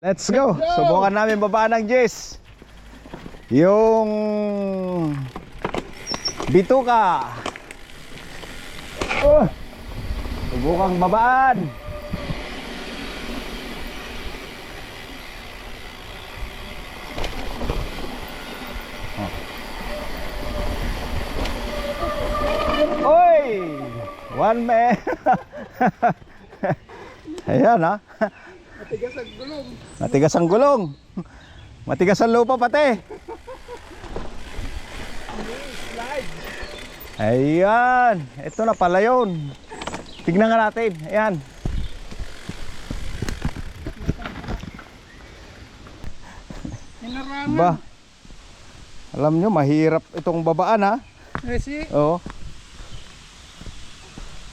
Let's go! Subukan namin babaan ng Jess. Yung bituka. Subukang babaan. Oy! One man. Ayan ha. Matigas ang gulong. Matigas ang gulong. Matigas ang lupa pati. Slide. Ayan. Ito na pala yun. Tignan nga natin. Ayan. Hinarangan. Ba. Alam nyo, mahirap itong babaan ha. Kasi, Oo.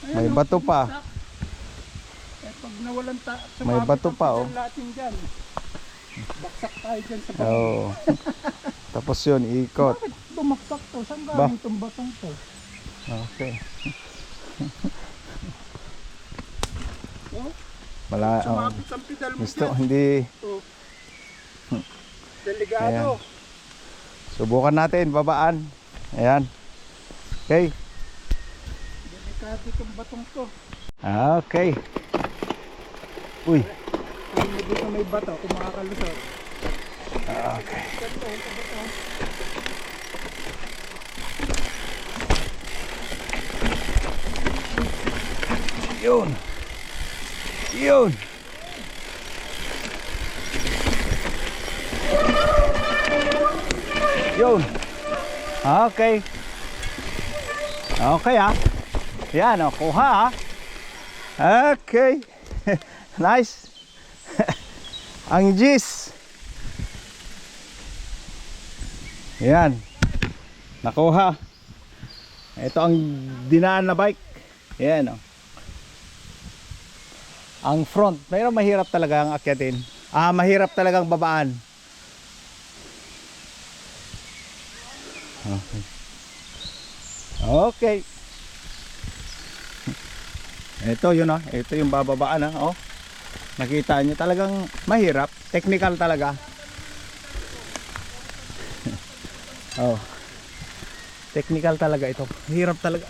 May bato pa. eh, pag nawalan May bato pa, oh. Natin dyan. Baksak tayo dyan sa bato. Oo. Tapos yun, ikot. Bakit bumaksak to? Saan Ba? galing itong batong to? Okay. Oh, Mala, sumapit ang pedal mo gusto, dyan. hindi. Oh. Delikado. Subukan natin, babaan. Ayan. Okay. Delikado itong batong to. Okay. Uy. Kung hindi ka may bato, kung makakalusot. Okay. Yun. Yun. Yun. Okay. Okay ah. Yan oh, kuha ah. Okay. Nice. Ang Jess. Yan. Nakuha. Ito ang dinaan na bike. Yan oh. Ang front, pero mahirap talaga ang akyatin. Mahirap talagang babaan. Okay. Okay. Ito yun oh. Ito yung bababaan oh. Nakita nyo talagang mahirap. Technical talaga. Oh. Technical talaga ito. Hirap talaga.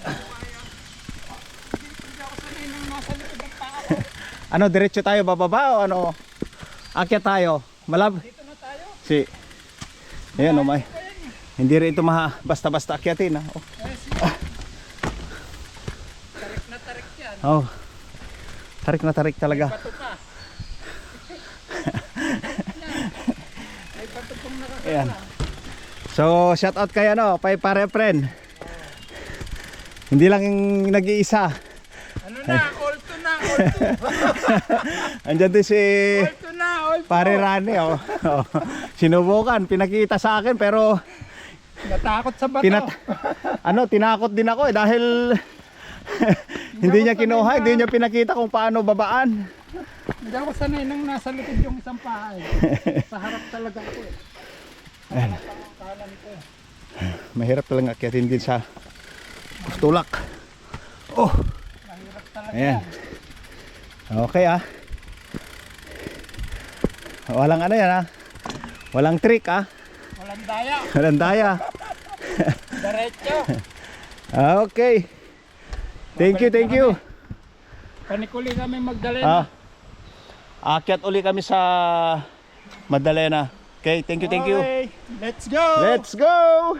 Ano, diretso tayo bababa o ano? Akyat tayo. Malab. Dito na tayo. Si. Ayan oh, may. Hindi rin ito basta-basta akyatin ah. Oh. Tarik na tarik yan. Oh. Tarik na tarik talaga. Bato pa. May bato pong nakakala. Ayan. So, shout out kay ano, pare friend. Hindi lang yung nag-iisa. Ano na, all to na, all to. Andyan din si All to na, all to. pare Rani oh. Oh. Sinubukan, pinakita sa akin pero Natakot sa bato. tinakot din ako dahil hindi niya kinuha, hindi niya pinakita kung paano babaan. Hindi ako sanay nang nasa likod yung isang paa eh. Sa harap talaga ako eh. Ayan. Kanan ko eh. Mahirap talaga akyatin din sa tulak. Oh, Mahirap talaga ayan. yan. Okay ah. Walang ano yan ah. Walang trick ah. Walang daya. Walang daya. Diretso. Okay. Thank you. Panikuli kami Magdalena. Akyat uli kami sa Magdalena. Okay, thank you. Okay, let's go. Let's go!